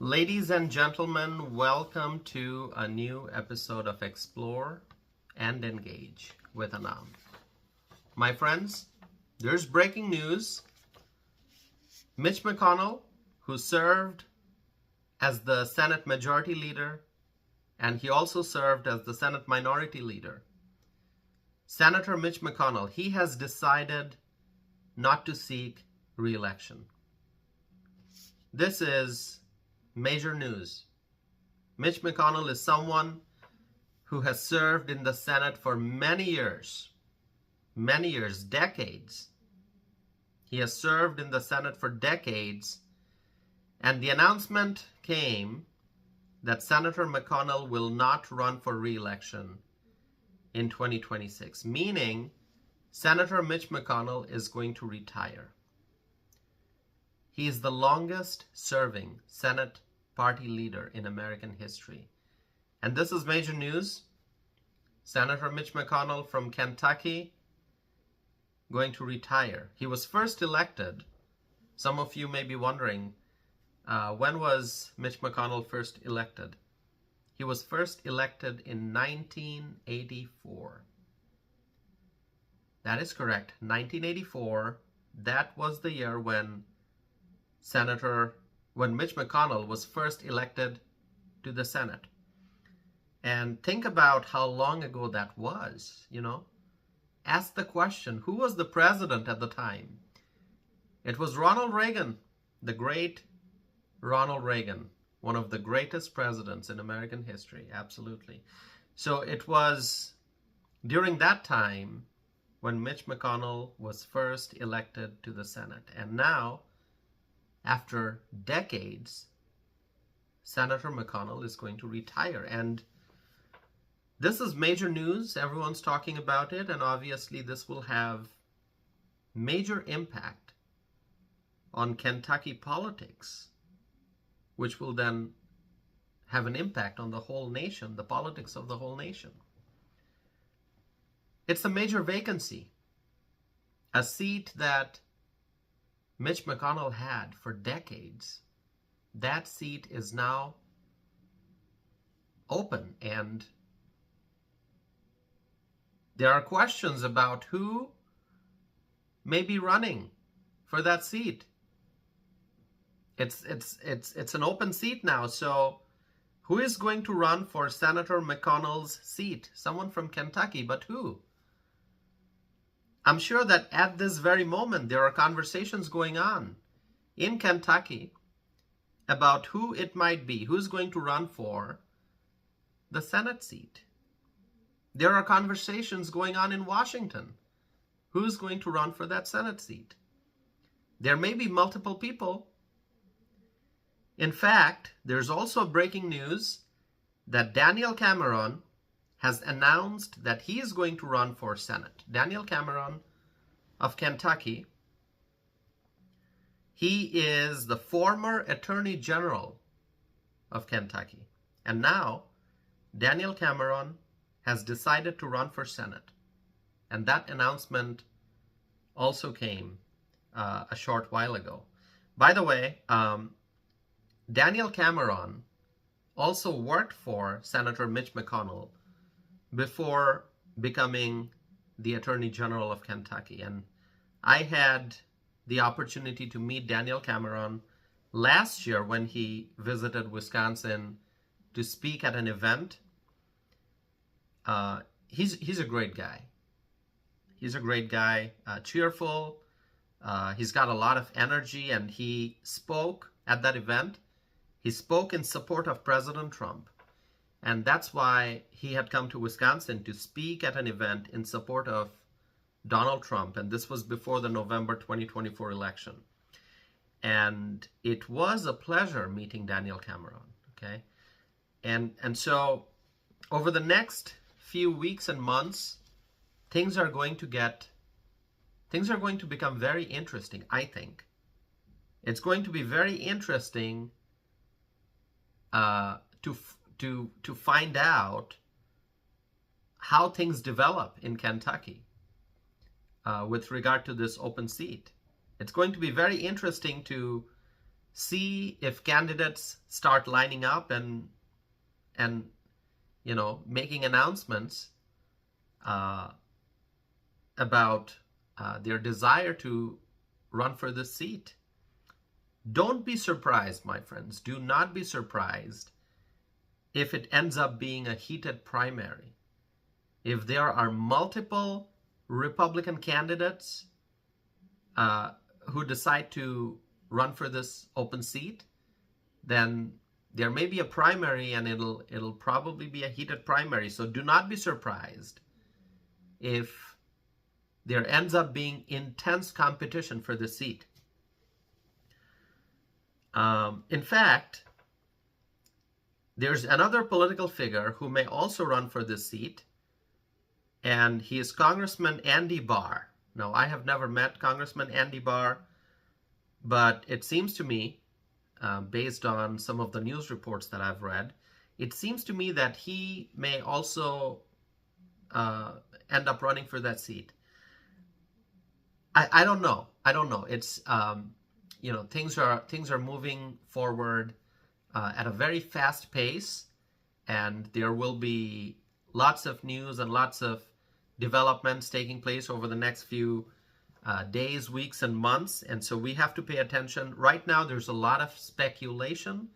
Ladies and gentlemen, welcome to a new episode of Explore and Engage with Anam. My friends, there's breaking news. Mitch McConnell, who served as the Senate Majority Leader, and he also served as the Senate Minority Leader. Senator Mitch McConnell, he has decided not to seek re-election. This is major news. Mitch McConnell is someone who has served in the Senate for many years, decades. He has served in the Senate for decades, and the announcement came that Senator McConnell will not run for re-election in 2026, meaning Senator Mitch McConnell is going to retire. He is the longest serving Senate party leader in American history. And this is major news. Senator Mitch McConnell from Kentucky going to retire. He was first elected. Some of you may be wondering, when was Mitch McConnell first elected? He was first elected in 1984. That is correct, 1984. That was the year when Mitch McConnell was first elected to the Senate. And think about how long ago that was, Ask the question, who was the president at the time? It was Ronald Reagan, the great Ronald Reagan, one of the greatest presidents in American history, absolutely. So it was during that time when Mitch McConnell was first elected to the Senate. And now, after decades, Senator McConnell is going to retire. And this is major news. Everyone's talking about it. And obviously, this will have major impact on Kentucky politics, which will then have an impact on the whole nation, the politics of the whole nation. It's a major vacancy, a seat that Mitch McConnell had for decades. That seat is now open, and there are questions about who may be running for that seat. It's an open seat now, so who is going to run for Senator McConnell's seat? Someone from Kentucky, but who? I'm sure that at this very moment there are conversations going on in Kentucky about who it might be, who's going to run for the Senate seat. There are conversations going on in Washington. Who's going to run for that Senate seat? There may be multiple people. In fact, there's also breaking news that Daniel Cameron has announced that he is going to run for Senate. Daniel Cameron of Kentucky. He is the former Attorney General of Kentucky. And now, Daniel Cameron has decided to run for Senate. And that announcement also came a short while ago. By the way, Daniel Cameron also worked for Senator Mitch McConnell before becoming the Attorney General of Kentucky. And I had the opportunity to meet Daniel Cameron last year when he visited Wisconsin to speak at an event. He's a great guy. He's a great guy, cheerful. He's got a lot of energy, and he spoke at that event. He spoke in support of President Trump. And that's why he had come to Wisconsin to speak at an event in support of Donald Trump. And this was before the November 2024 election. And it was a pleasure meeting Daniel Cameron. Okay. And so over the next few weeks and months, things are going to become very interesting, I think. It's going to be very interesting to find out how things develop in Kentucky with regard to this open seat. It's going to be very interesting to see if candidates start lining up and making announcements about their desire to run for this seat. Don't be surprised, my friends. Do not be surprised if it ends up being a heated primary. If there are multiple Republican candidates who decide to run for this open seat, then there may be a primary, and it'll probably be a heated primary. So do not be surprised if there ends up being intense competition for the seat. In fact, there's another political figure who may also run for this seat, and he is Congressman Andy Barr. Now, I have never met Congressman Andy Barr, but it seems to me, based on some of the news reports that I've read, it seems to me that he may also end up running for that seat. I don't know. It's things are moving forward at a very fast pace, and there will be lots of news and lots of developments taking place over the next few days, weeks, and months. And so we have to pay attention. Right now, there's a lot of speculation,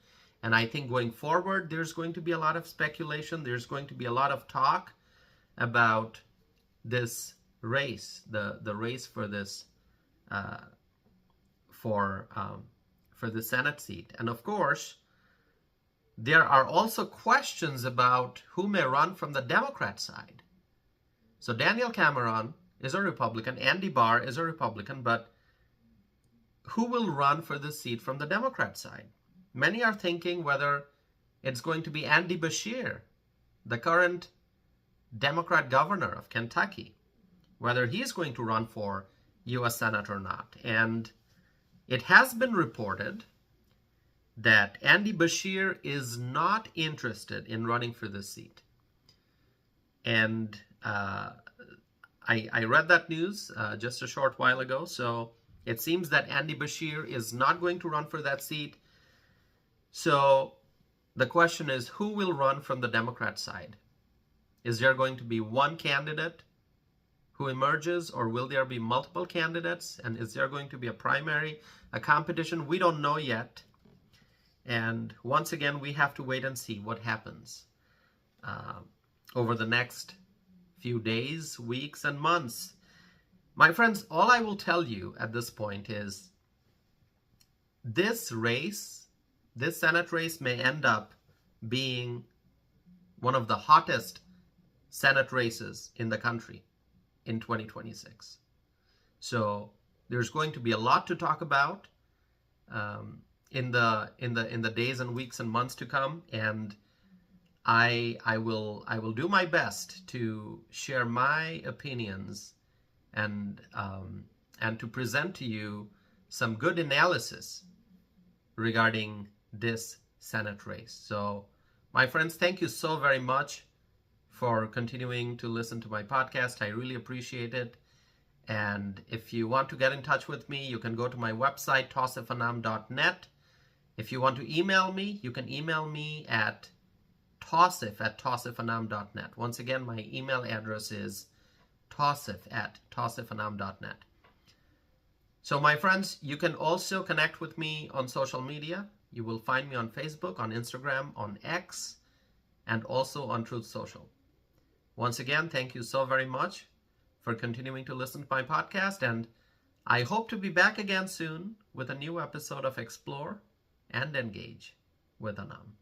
and I think going forward, there's going to be a lot of speculation. There's going to be a lot of talk about this race, the race for this for the Senate seat. And of course, there are also questions about who may run from the Democrat side. So Daniel Cameron is a Republican, Andy Barr is a Republican, but who will run for the seat from the Democrat side? Many are thinking whether it's going to be Andy Beshear, the current Democrat governor of Kentucky, whether he's going to run for U.S. Senate or not. And it has been reported that Andy Beshear is not interested in running for this seat. And I read that news just a short while ago. So it seems that Andy Beshear is not going to run for that seat. So the question is, who will run from the Democrat side? Is there going to be one candidate who emerges, or will there be multiple candidates? And is there going to be a primary, a competition? We don't know yet. And once again, we have to wait and see what happens over the next few days, weeks, and months. My friends, all I will tell you at this point is this race, this Senate race, may end up being one of the hottest Senate races in the country in 2026. So there's going to be a lot to talk about in the days and weeks and months to come, and I will do my best to share my opinions and to present to you some good analysis regarding this Senate race. So, my friends, thank you so very much for continuing to listen to my podcast. I really appreciate it. And if you want to get in touch with me, you can go to my website, tausifanam.net. If you want to email me, you can email me at tausif@tausifanam.net. Once again, my email address is tausif@tausifanam.net. So my friends, you can also connect with me on social media. You will find me on Facebook, on Instagram, on X, and also on Truth Social. Once again, thank you so very much for continuing to listen to my podcast, and I hope to be back again soon with a new episode of Explore and Engage with Anam.